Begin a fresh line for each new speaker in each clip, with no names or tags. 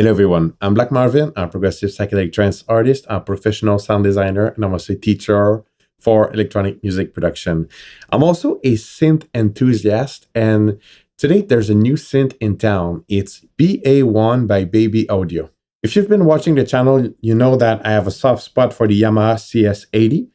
Hello everyone, I'm Black Marvin. I'm a progressive psychedelic trance artist, I'm a professional sound designer, and I'm also a teacher for electronic music production. I'm also a synth enthusiast, and today there's a new synth in town. It's BA-1 by Baby Audio. If you've been watching the channel, you know that I have a soft spot for the Yamaha CS80,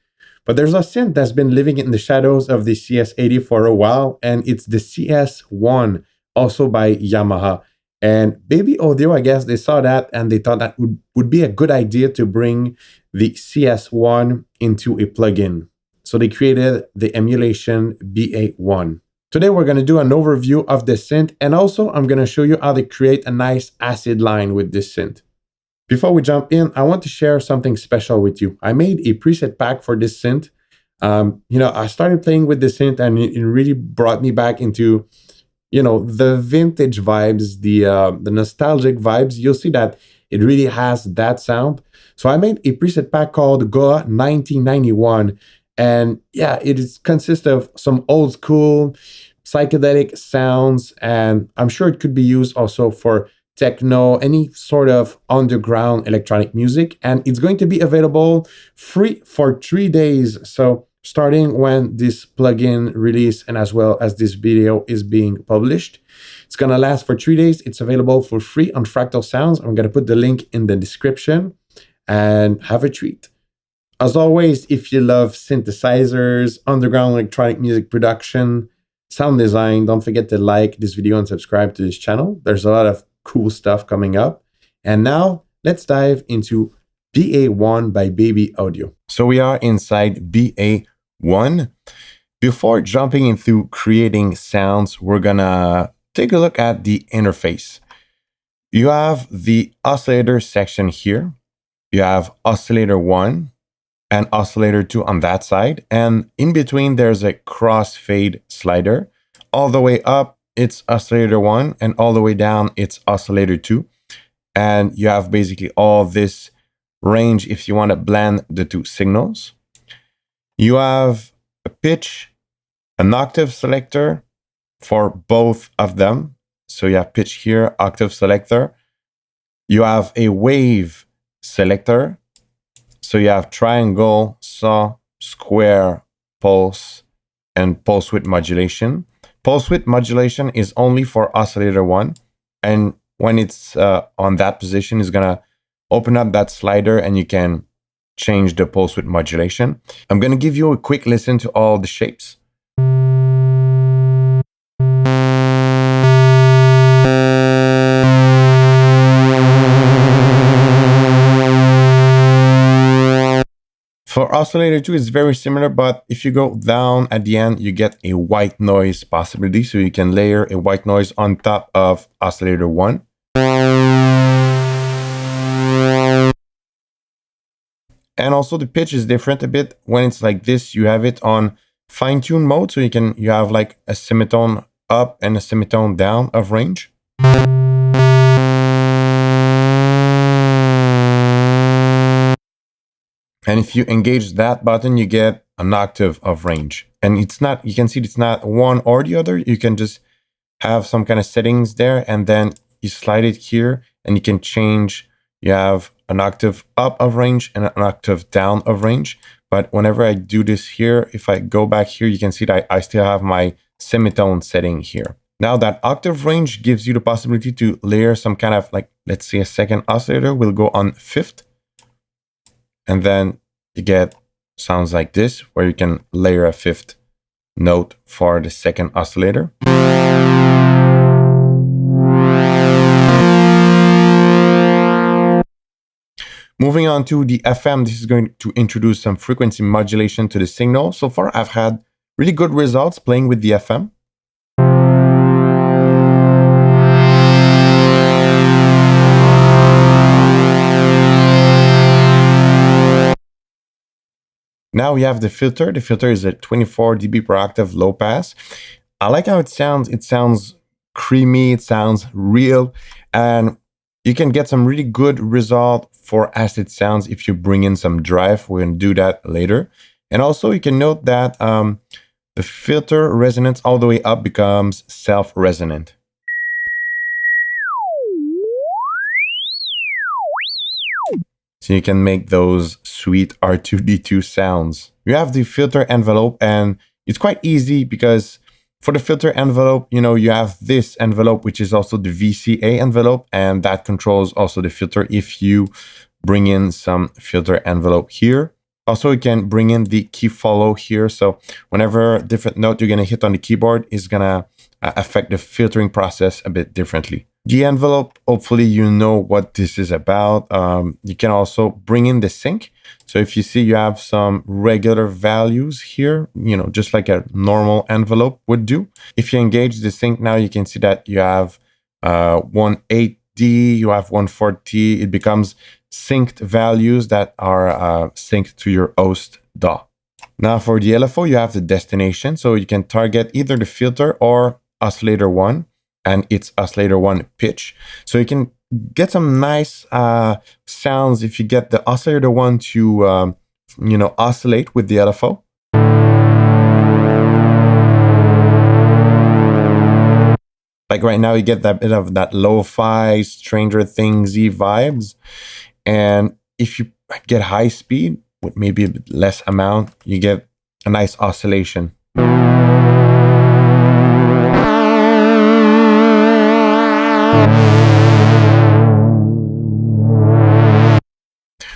but there's a synth that's been living in the shadows of the CS80 for a while, and it's the CS1, also by Yamaha. And Baby Audio, I guess they saw that and they thought that would be a good idea to bring the CS1 into a plugin. So they created the emulation BA-1. Today we're going to do an overview of the synth, and also I'm going to show you how to create a nice acid line with this synth. Before we jump in, I want to share something special with you. I made a preset pack for this synth. I started playing with this synth and it really brought me back into the vintage vibes, the nostalgic vibes. You'll see that it really has that sound. So I made a preset pack called Goa 1991. And yeah, consists of some old school psychedelic sounds. And I'm sure it could be used also for techno, any sort of underground electronic music. And it's going to be available free for 3 days. So starting when this plugin release and as well as this video is being published. It's going to last for 3 days. It's available for free on Fractal Sounds. I'm going to put the link in the description and have a treat. As always, if you love synthesizers, underground electronic music production, sound design, don't forget to like this video and subscribe to this channel. There's a lot of cool stuff coming up. And now let's dive into BA-1 by Baby Audio. So we are inside BA-1. Before jumping into creating sounds, we're gonna take a look at the interface. You have the oscillator section here. You have oscillator 1 and oscillator 2 on that side. And in between, there's a crossfade slider. All the way up, it's oscillator 1, and all the way down, it's oscillator 2. And you have basically all this range if you want to blend the two signals. You have a pitch, an octave selector for both of them. So you have pitch here, octave selector. You have a wave selector. So you have triangle, saw, square, pulse, and pulse width modulation. Pulse width modulation is only for oscillator 1. And when it's on that position, it's going to open up that slider and you can change the pulse width modulation. I'm going to give you a quick listen to all the shapes. For oscillator 2, it's very similar, but if you go down at the end, you get a white noise possibility. So you can layer a white noise on top of oscillator 1. And also the pitch is different a bit. When it's like this, you have it on fine-tune mode. So you have like a semitone up and a semitone down of range. And if you engage that button, you get an octave of range. And it's not, you can see it's not one or the other. You can just have some kind of settings there, and then you slide it here and you can change. You have an octave up of range and an octave down of range. But whenever I do this here, if I go back here, you can see that I still have my semitone setting here. Now that octave range gives you the possibility to layer some kind of, like, let's say a second oscillator will go on fifth. And then you get sounds like this, where you can layer a fifth note for the second oscillator. Moving on to the FM, this is going to introduce some frequency modulation to the signal. So far, I've had really good results playing with the FM. Now we have the filter. The filter is a 24 dB per octave low pass. I like how it sounds. It sounds creamy. It sounds real. And you can get some really good result for acid sounds if you bring in some drive. We're going to do that later. And also you can note that the filter resonance all the way up becomes self-resonant. So you can make those sweet R2D2 sounds. You have the filter envelope, and it's quite easy because for the filter envelope, you have this envelope, which is also the VCA envelope, and that controls also the filter if you bring in some filter envelope here. Also, you can bring in the key follow here. So whenever different note you're going to hit on the keyboard is going to affect the filtering process a bit differently. The envelope, hopefully you know what this is about. You can also bring in the sync. So if you see you have some regular values here, just like a normal envelope would do. If you engage the sync now, you can see that you have 1.8D, you have 1.4T. It becomes synced values that are synced to your host DAW. Now for the LFO, you have the destination. So you can target either the filter or oscillator 1 and its oscillator 1 pitch. So you can get some nice sounds if you get the oscillator 1 to, oscillate with the LFO. Like right now, you get that bit of that lo-fi, Stranger Things-y vibes. And if you get high speed with maybe a bit less amount, you get a nice oscillation.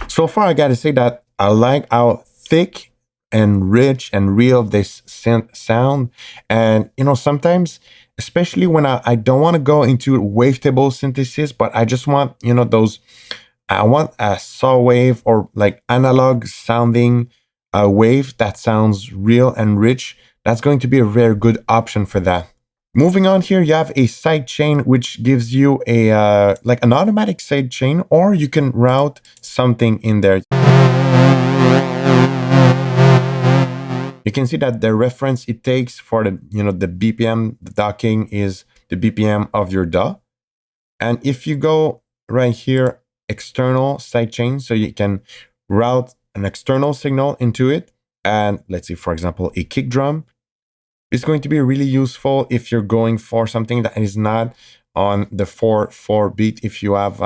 So far, I gotta say that I like how thick and rich and real this synth sound. And, sometimes, especially when I don't want to go into wavetable synthesis, but I just want, I want a saw wave or like analog sounding wave that sounds real and rich. That's going to be a very good option for that. Moving on here, you have a sidechain, which gives you a like an automatic sidechain, or you can route something in there. You can see that the reference it takes for the BPM, the docking is the BPM of your DAW. And if you go right here, external sidechain, so you can route an external signal into it. And let's say, for example, a kick drum. It's going to be really useful if you're going for something that is not on the 4/4 beat. If you have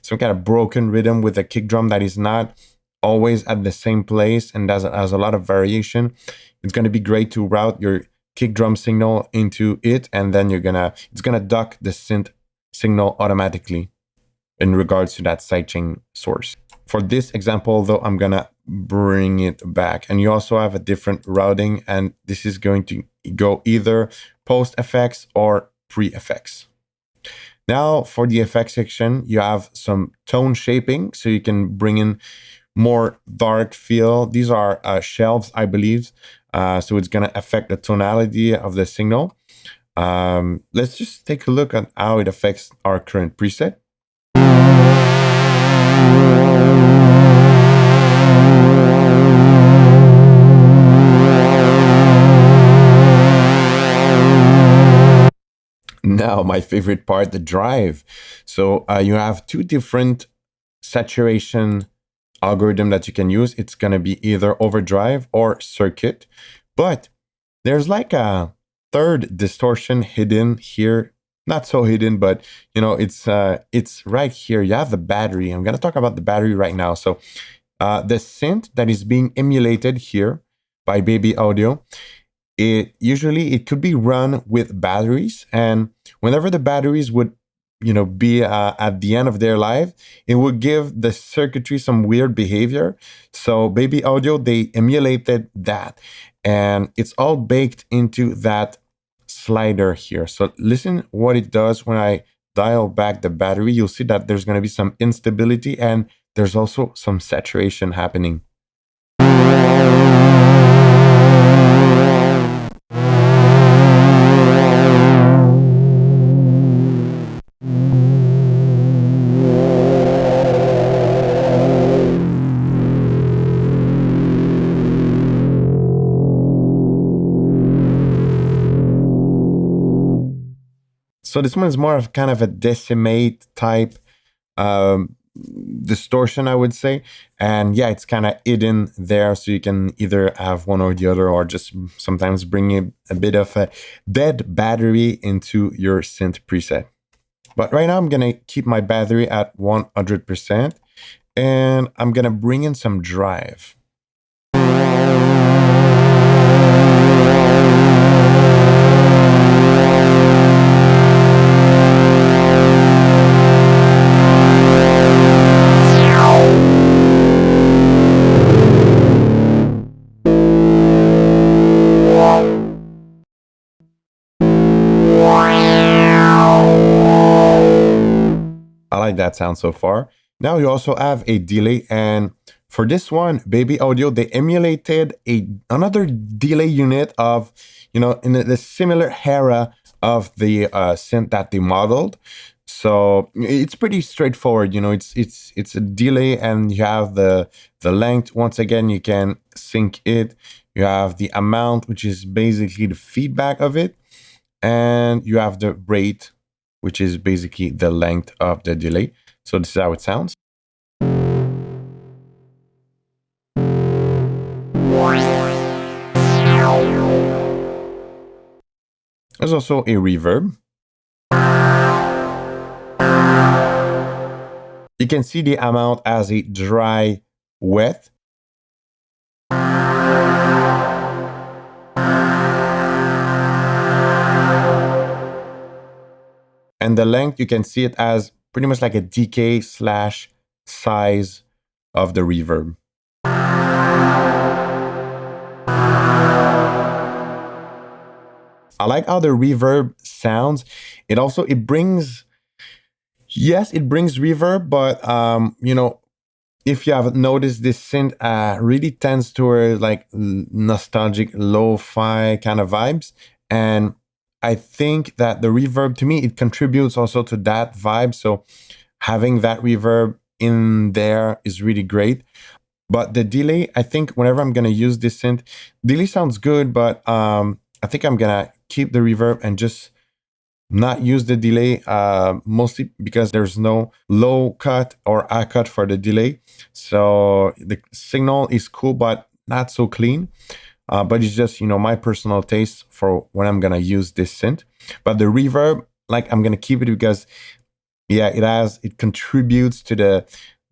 some kind of broken rhythm with a kick drum that is not always at the same place and has a lot of variation, it's going to be great to route your kick drum signal into it, and then it's gonna duck the synth signal automatically in regards to that sidechain source. For this example, though, I'm gonna bring it back, and you also have a different routing, and this is going to go either post effects or pre effects. Now for the effects section, you have some tone shaping, so you can bring in more dark feel. These are shelves, I believe, so it's gonna affect the tonality of the signal. Let's just take a look at how it affects our current preset. Now, my favorite part, the drive. So you have two different saturation algorithm that you can use. It's going to be either overdrive or circuit, but there's like a third distortion hidden here. Not so hidden, but it's right here. You have the battery. I'm going to talk about the battery right now. So the synth that is being emulated here by Baby Audio, it could be run with batteries, and whenever the batteries would be at the end of their life, it would give the circuitry some weird behavior. So Baby Audio, they emulated that, and it's all baked into that slider here. So listen what it does when I dial back the battery. You'll see that there's going to be some instability, and there's also some saturation happening. So this one is more of kind of a decimate type distortion, I would say. And yeah, it's kind of hidden there. So you can either have one or the other, or just sometimes bring a bit of a dead battery into your synth preset. But right now I'm going to keep my battery at 100%. And I'm gonna bring in some drive. I like that sound so far. Now you also have a delay, and for this one, Baby Audio, they emulated another delay unit of, in the similar era of the synth that they modeled. So it's pretty straightforward. It's a delay, and you have the length. Once again, you can sync it. You have the amount, which is basically the feedback of it, and you have the rate, which is basically the length of the delay. So this is how it sounds. There's also a reverb. You can see the amount as a dry wet. And the length, you can see it as pretty much like a decay slash size of the reverb. I like how the reverb sounds. It brings reverb, but if you haven't noticed, this synth really tends toward like nostalgic lo-fi kind of vibes. And I think that the reverb, to me, it contributes also to that vibe. So having that reverb in there is really great. But the delay, I think whenever I'm going to use this synth, delay sounds good, but I think I'm going to keep the reverb and just not use the delay, mostly because there's no low cut or high cut for the delay. So the signal is cool, but not so clean. But it's just, my personal taste for when I'm going to use this synth. But the reverb, like, I'm going to keep it because, yeah, it contributes to the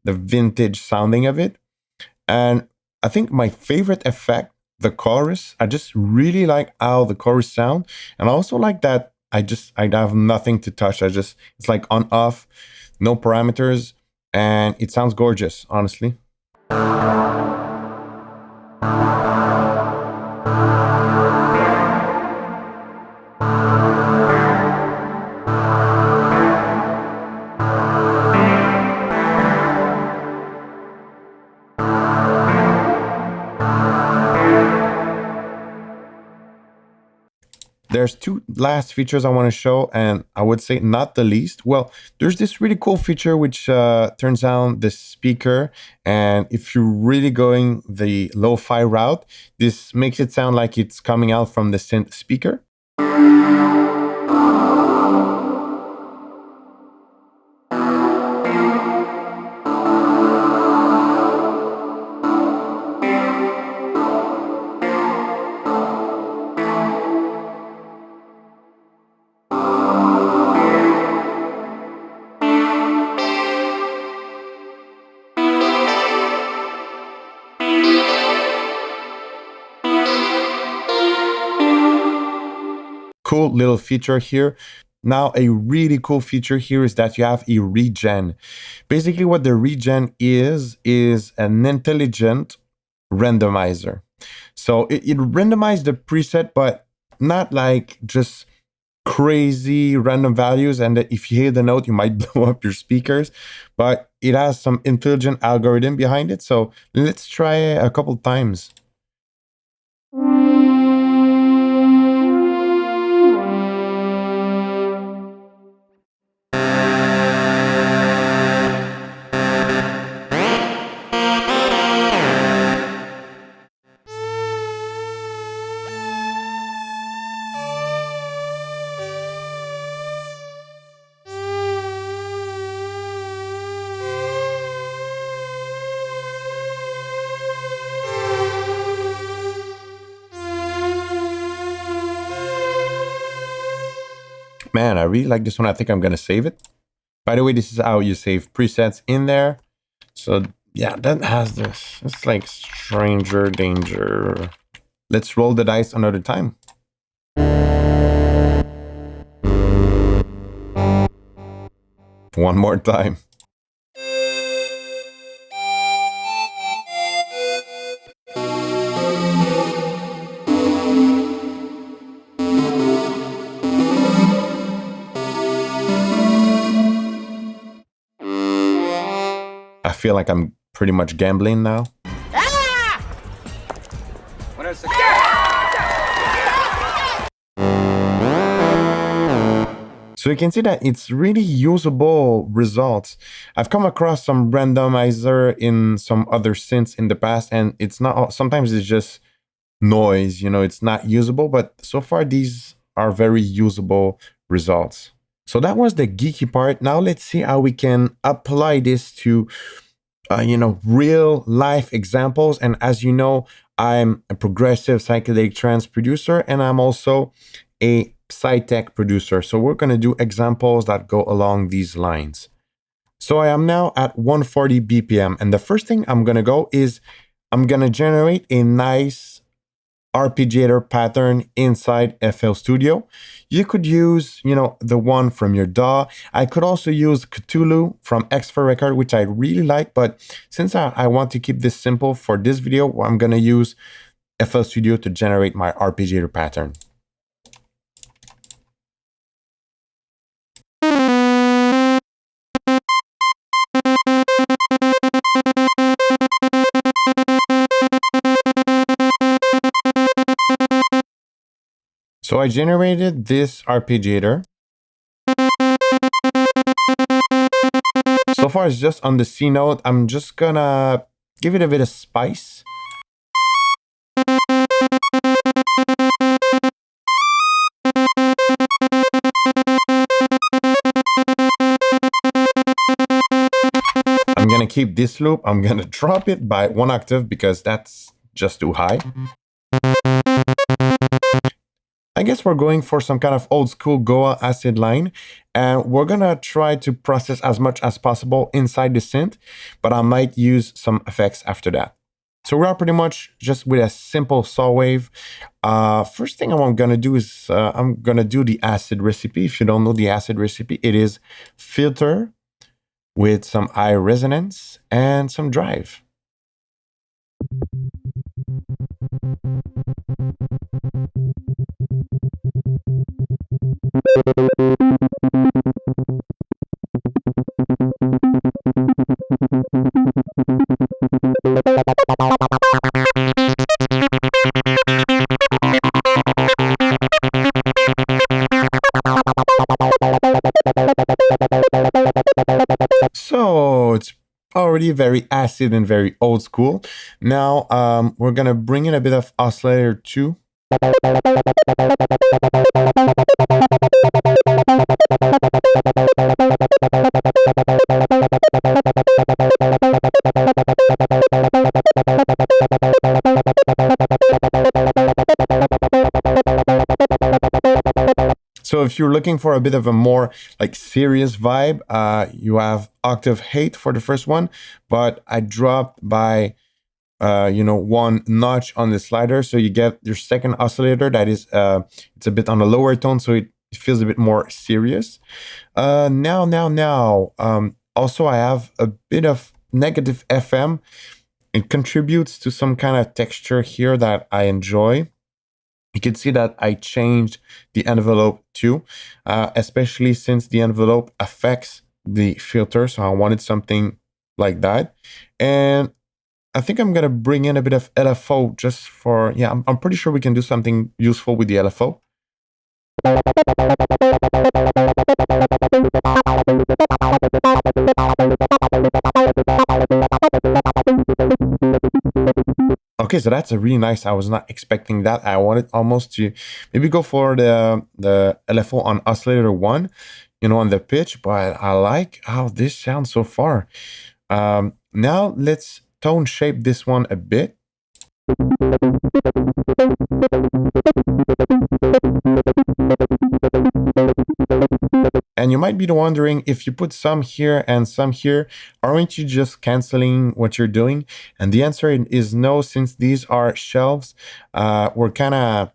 vintage sounding of it. And I think my favorite effect, the chorus, I just really like how the chorus sound. And I also like that I have nothing to touch. It's like on off, no parameters, and it sounds gorgeous, honestly. There's two last features I want to show, and I would say not the least. Well, there's this really cool feature which turns on the speaker, and if you're really going the lo-fi route, this makes it sound like it's coming out from the synth speaker. Cool little feature here. Now, a really cool feature here is that you have a regen. Basically, what the regen is an intelligent randomizer. So it randomizes the preset, but not like just crazy random values, and that if you hear the note, you might blow up your speakers, but it has some intelligent algorithm behind it. So let's try it a couple times. Man, I really like this one. I think I'm going to save it. By the way, this is how you save presets in there. So Yeah, that has this. It's like stranger danger. Let's roll the dice another time. One more time. I feel like I'm pretty much gambling now. So you can see that it's really usable results. I've come across some randomizer in some other synths in the past, and it's not, sometimes it's just noise, you know, it's not usable, but so far these are very usable results. So that was the geeky part. Now let's see how we can apply this to real life examples. And as you know, I'm a progressive psychedelic trance producer, and I'm also a psytech producer. So we're going to do examples that go along these lines. So I am now at 140 BPM. And the first thing I'm going to go is I'm going to generate a nice arpeggiator pattern inside FL Studio. You could use, the one from your DAW. I could also use Cthulhu from X4 Record, which I really like, but since I want to keep this simple for this video, I'm going to use FL Studio to generate my arpeggiator pattern. So I generated this arpeggiator. So far it's just on the C note. I'm just gonna give it a bit of spice. I'm gonna keep this loop. I'm gonna drop it by 1 octave because that's just too high. I guess we're going for some kind of old school Goa acid line, and we're gonna try to process as much as possible inside the synth, but I might use some effects after that. So we are pretty much just with a simple saw wave. First thing I'm gonna do is I'm gonna do the acid recipe. If you don't know the acid recipe, it is filter with some high resonance and some drive. So it's already very acid and very old school. Now we're gonna bring in a bit of oscillator too. So if you're looking for a bit of a more like serious vibe, you have octave 8 for the first one, but I dropped by 1 notch on the slider, so you get your second oscillator that is it's a bit on the lower tone, so it feels a bit more serious. Now, also I have a bit of negative FM. It contributes to some kind of texture here that I enjoy. You can see that I changed the envelope too, especially since the envelope affects the filter. So I wanted something like that. And I think I'm going to bring in a bit of LFO just for, I'm pretty sure we can do something useful with the LFO. Okay, so that's a really nice. I was not expecting that. I wanted almost to maybe go for the LFO on oscillator 1, on the pitch, but I like how this sounds so far. Now let's tone shape this one a bit. And you might be wondering, if you put some here and some here, aren't you just canceling what you're doing? And the answer is no, since these are shelves, we're kind of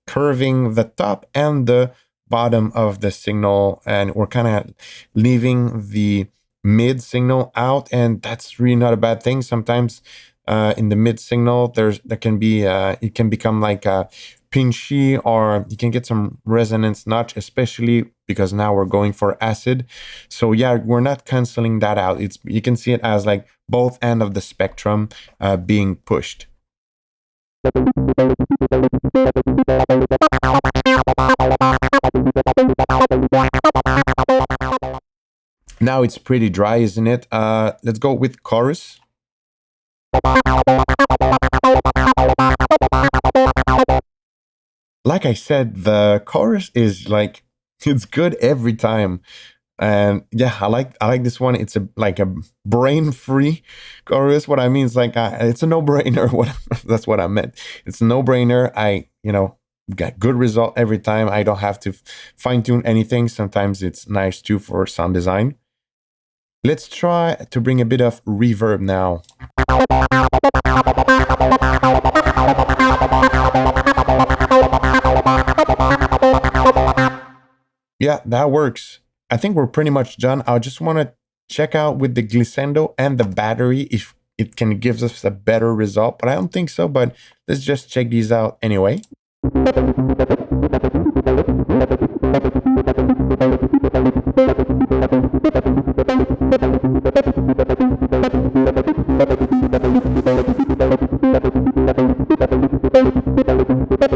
curving the top and the bottom of the signal, and we're kind of leaving the mid signal out, and that's really not a bad thing. Sometimes in the mid signal, there can be it can become like a pinchy, or you can get some resonance notch, especially because now we're going for acid. So yeah, we're not canceling that out. It's, you can see it as like both end of the spectrum being pushed. Now it's pretty dry, isn't it? Let's go with chorus. Like I said, the chorus is like, it's good every time. And yeah, I like this one. It's like a brain-free chorus. What I mean is like it's a no-brainer. That's what I meant. It's a no-brainer. Got good result every time. I don't have to fine-tune anything. Sometimes it's nice too for sound design. Let's try to bring a bit of reverb now. Yeah, that works. I think we're pretty much done. I just want to check out with the glissando and the battery if it can give us a better result, but I don't think so. But let's just check these out anyway.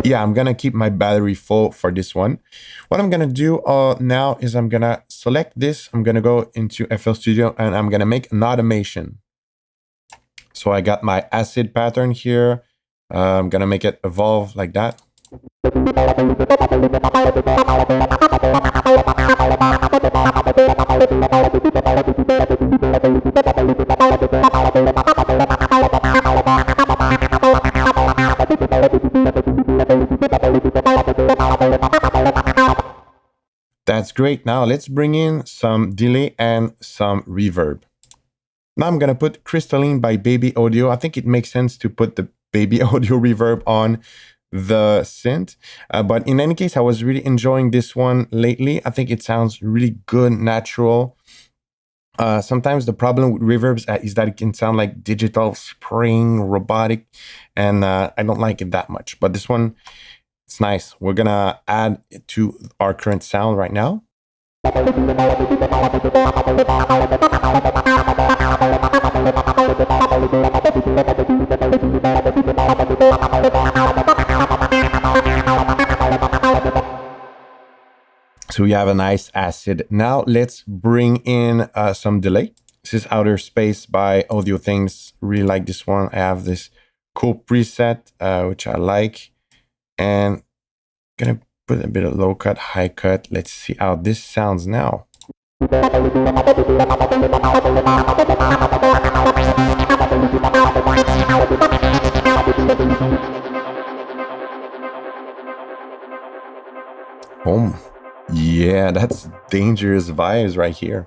Yeah, I'm gonna keep my battery full for this one. What I'm gonna do now is I'm gonna select this. I'm gonna go into FL Studio and I'm gonna make an automation. So I got my acid pattern here. I'm gonna make it evolve like that. That's great. Now let's bring in some delay and some reverb. Now I'm gonna put Crystalline by Baby Audio. I think it makes sense to put the Baby Audio reverb on the synth. But in any case, I was really enjoying this one lately. I think it sounds really good, natural. Sometimes the problem with reverbs is that it can sound like digital spraying, robotic, and I don't like it that much. But this one, it's nice. We're gonna add it to our current sound right now. So we have a nice acid. Now let's bring in some delay. This is Outer Space by Audio Things. Really like this one. I have this cool preset, which I like. And I'm gonna put a bit of low cut, high cut. Let's see how this sounds now. Yeah, that's dangerous vibes right here.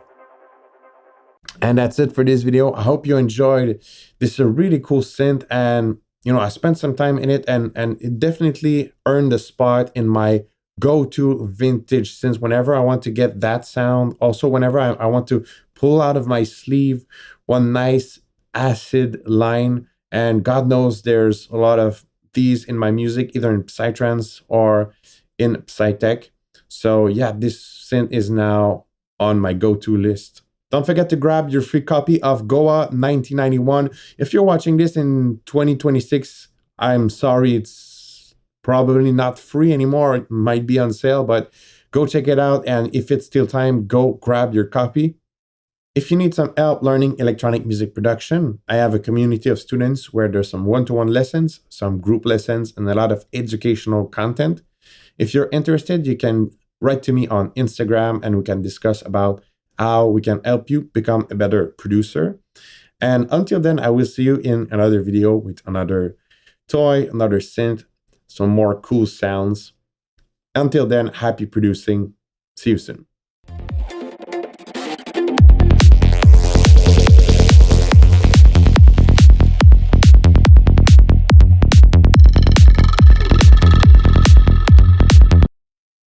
And that's it for this video. I hope you enjoyed. This is a really cool synth, and I spent some time in it, and it definitely earned a spot in my go-to vintage synths whenever I want to get that sound. Also, whenever I want to pull out of my sleeve one nice acid line, and God knows there's a lot of these in my music, either in Psytrance or in Psytech. So yeah, this synth is now on my go-to list. Don't forget to grab your free copy of Goa 1991. If you're watching this in 2026, I'm sorry, it's probably not free anymore. It might be on sale, but go check it out. And if it's still time, go grab your copy. If you need some help learning electronic music production, I have a community of students where there's some one-to-one lessons, some group lessons, and a lot of educational content. If you're interested, you can write to me on Instagram and we can discuss about how we can help you become a better producer. And until then, I will see you in another video with another toy, another synth, some more cool sounds. Until then, happy producing. See you soon.